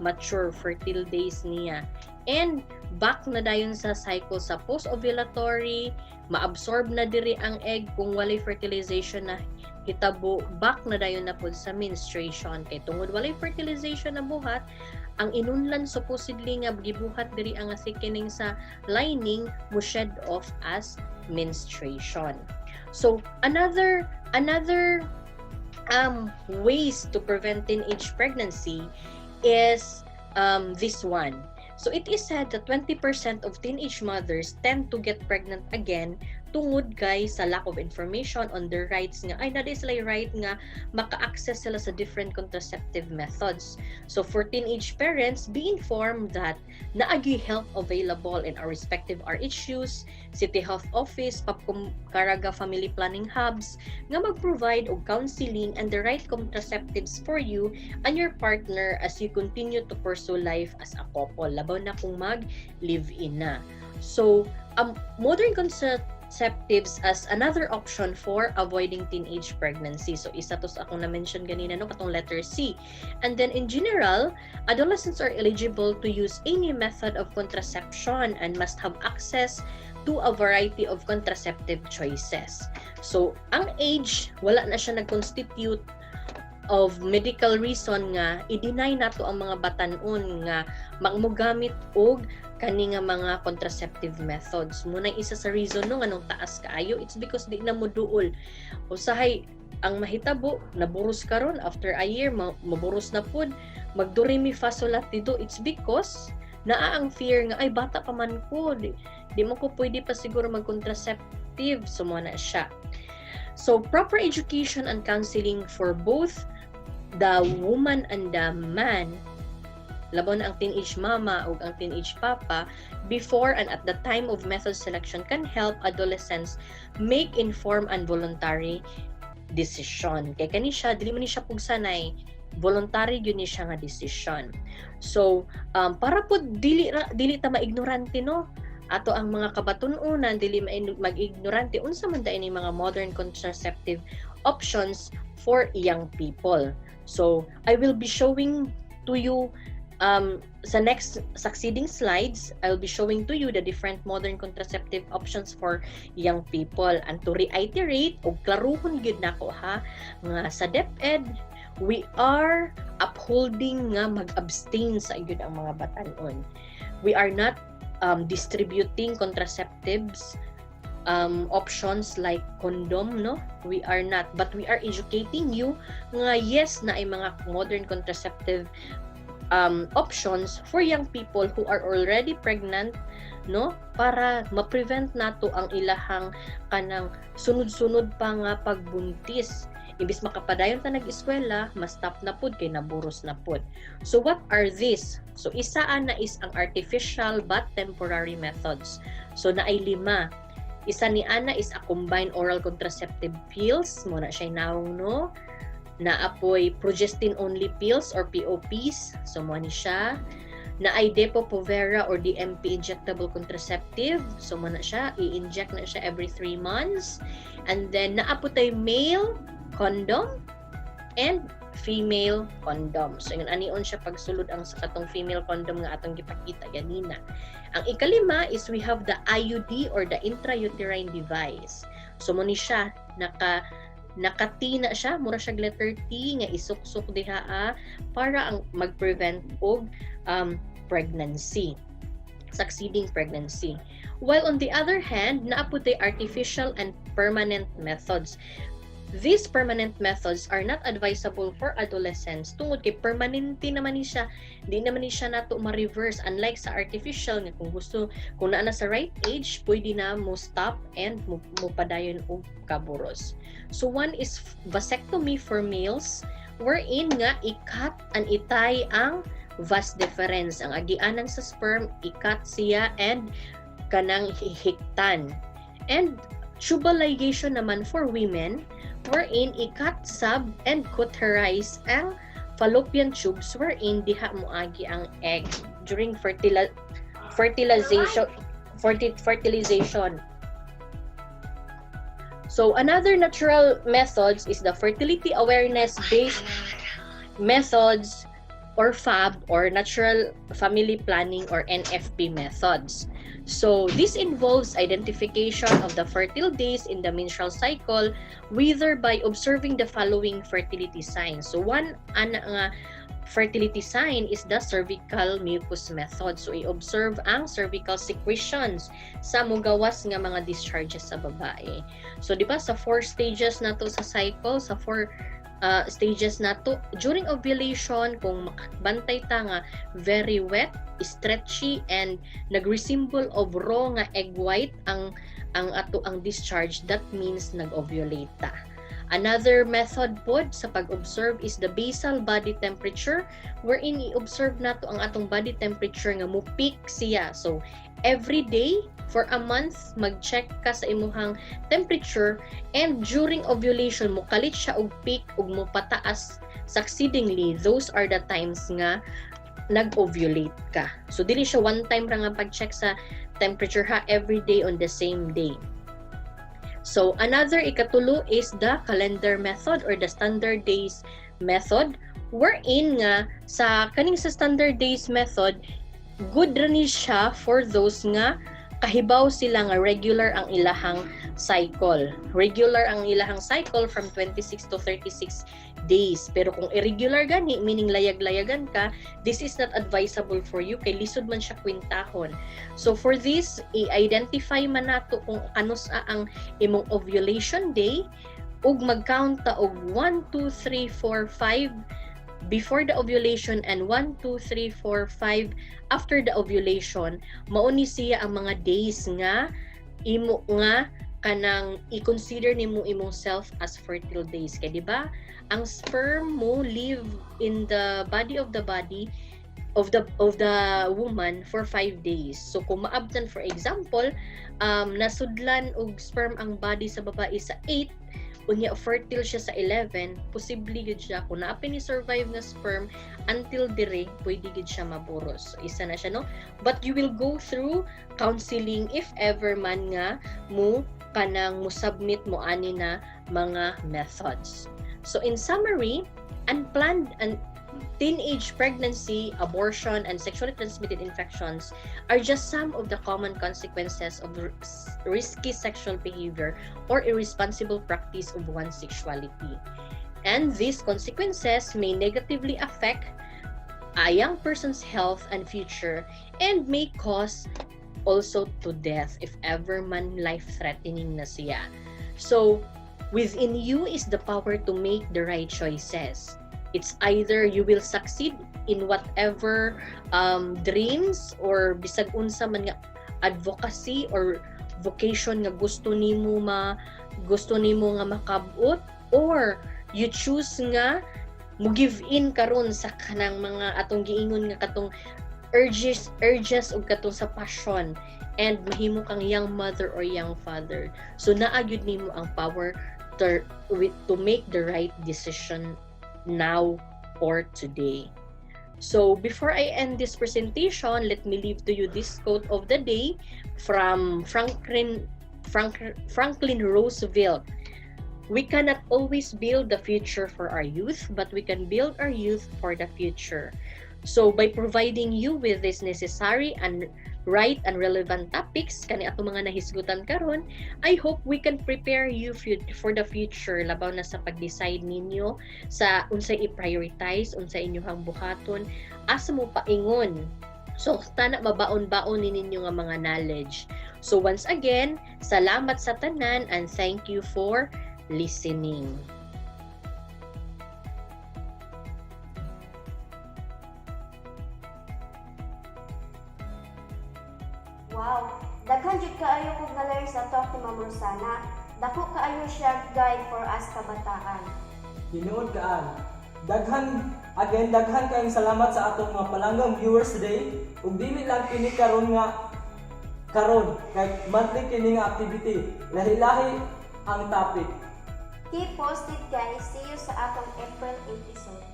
mature fertile days niya, and back na dayon sa cycle sa post-ovulatory, maabsorb na diri ang egg kung walay fertilization na hitabo, back na dayon na pod sa menstruation. Kay tungod walay fertilization na buhat, ang inunlan supposedly nga gibuhat diri ang thickening sa lining mo shed off as menstruation. So another ways to prevent teenage pregnancy is this one. So it is said that 20% of teenage mothers tend to get pregnant again tungod guys sa lack of information on their rights nga ay nadi sila right nga maka-access sila sa different contraceptive methods. So for teenage parents, be informed that naagi help available in our respective RHUs, City Health Office, Karaga Family Planning Hubs nga mag-provide og counseling and the right contraceptives for you and your partner as you continue to pursue life as a couple. Labaw na kung mag-live-in na. So modern contraceptives as another option for avoiding teenage pregnancy. So isa to sa akong na-mention ganina, no, katong letter C. And then in general, adolescents are eligible to use any method of contraception and must have access to a variety of contraceptive choices. So ang age, wala na siya nag-constitute of medical reason nga i-deny nato ang mga batan-on nga magmogamit og kani nga mga contraceptive methods. Muna isa sa reason no nganong taas kaayo, it's because di na mo duol. Usahay ang mahitabo naburos karon after a year maburos na pud, magduri mi fa sol lat dito, it's because naa ang fear nga ay bata pa man ko, di mo ko pwede pa siguro mag-contraceptive, so mo na siya. So proper education and counseling for both the woman and the man, laban ang teenage mama o ang teenage papa, before and at the time of method selection can help adolescents make informed and voluntary decision. Kaya kani siya, dili man ni siya pugsanay, voluntary yun ni siya nga decision. So, para po dili ta maignorante, no? Ato ang mga kabatununan, dili mag-ignorante, unsa man dayon mga modern contraceptive options for young people. So, I will be showing to you sa next succeeding slides, I'll be showing to you the different modern contraceptive options for young people. And to reiterate, o klaruhon gyud nako ha, nga sa DepEd, we are upholding nga mag-abstain sa gyud ang mga batan-on. We are not distributing contraceptives options like condom, no? We are not, but we are educating you nga yes na ay mga modern contraceptive options for young people who are already pregnant, no, para ma-prevent nato ang ilahang kanang sunod-sunod pa nga pagbuntis. Ibis makapadayon ta nag-eskwela, ma-stop na pud kay naburos na pud. So what are these? So isa na is ang artificial but temporary methods. So naay 5. Isa ni ana is a combined oral contraceptive pills, mo na siya naong, no, na apoy progestin only pills or POPs, so mo ni siya. na ay Depo-Provera or DMP injectable contraceptive. So mo na siya, i-inject na siya every 3 months. And then naaputay male condom and female condom. So yun anion siya pagsulod ang sa katong female condom nga atong gipakita ganina. Ang ikalima is we have the IUD or the intrauterine device. So mo ni siya nakati na siya, mura siya letter T nga isuksok diha para ang mag-prevent og pregnancy, succeeding pregnancy. While on the other hand, naaputay artificial and permanent methods. These permanent methods are not advisable for adolescents tungod kay permanente naman ni siya, di naman ni siya nato ma-reverse, unlike sa artificial nga kung naa na sa right age pwede na mo stop and mo padayon og kaburos. So one is vasectomy for males wherein nga i-cut and itay ang vas deferens, ang agianan sa sperm i-cut siya and kanang hihiktan. And tubal ligation naman for women wherein i-cut sub and cauterize ang fallopian tubes wherein diha mo agi ang egg during fertilization. So another natural methods is the fertility awareness based methods or FAB or natural family planning or NFP methods. So this involves identification of the fertile days in the menstrual cycle whether by observing the following fertility signs. So one nga fertility sign is the cervical mucus method. So i-observe ang cervical secretions sa mugawas nga mga discharges sa babae. So di ba sa 4 stages nato sa cycle, sa 4 stages nato during ovulation, kung makabantay ta nga very wet, stretchy and nagresemble of raw nga egg white ang ato ang discharge, that means nag-ovulate ta. Another method pod sa pag-observe is the basal body temperature wherein i-observe nato ang atong body temperature nga mo peak siya. So every day for a month mag-check ka sa imuhang temperature, and during ovulation mo kalit siya og peak ug mo pataas succeedingly, those are the times nga nag-ovulate ka. So dili siya one time ra nga pag-check sa temperature ha, every day on the same day. So another ikatulo is the calendar method or the standard days method wherein nga sa kaning sa standard days method good ra ni siya for those nga kahibaw sila nga regular ang ilahang cycle. Regular ang ilahang cycle from 26 to 36 days. Pero kung irregular gani, meaning layag-layagan ka, this is not advisable for you kay lisod man siya kwintahon. So for this, i-identify man nato kung ano sa ang imong ovulation day ug mag-count ta og 1, 2, 3, 4, 5 before the ovulation and 1, 2, 3, 4, 5 after the ovulation. Mauni siya ang mga days nga imo nga kanang i-consider nimo imong self as fertile days. Kaya di ba ang sperm mo live in the body of the woman for 5 days. So kung maabtan for example, nasudlan og sperm ang body sa babae sa 8, unya fertile siya sa 11, posible gid siya kung naapin ni survive nga sperm until dire pwede gid siya maburos. So isa na siya, no? But you will go through counseling if ever man nga mo kanang mo submit mo ani na mga methods. So in summary, unplanned and teenage pregnancy, abortion, and sexually transmitted infections are just some of the common consequences of risky sexual behavior or irresponsible practice of one's sexuality. And these consequences may negatively affect a young person's health and future and may cause also to death if ever man life-threatening na siya. So, within you is the power to make the right choices. It's either you will succeed in whatever dreams or bisag unsa man nga advocacy or vocation nga gusto nimo nga makabot, or you choose nga mo give in karon sa kanang mga atong giingon nga katong urges ug katong sa passion and mahimo kang young mother or young father. So naa gyud nimo ang power to make the right decision now or today. So before I end this presentation, let me leave to you this quote of the day from Franklin Roosevelt. We cannot always build the future for our youth, but we can build our youth for the future. So by providing you with this necessary and right and relevant topics kani ato mga nahisgutan karon, I hope we can prepare you for the future labaw na sa pag-decide ninyo sa unsay i-prioritize, unsay inyong buhaton, asa mo paingon. So tana mabaon-baon ninyo nga mga knowledge. So once again, salamat sa tanan and thank you for listening. Wow! Daghan jud kaayo kog na-learn sa talk ni Ma'am Rosana. Dako kaayo siya guide for us kabataan. Hinuod kaan. Daghan kayong salamat sa atong mga palanggang viewers today. Ug dili lang kini karon kay monthly kini nga activity. Lahi-lahi ang topic. Keep posted guys. See you sa atong April episode.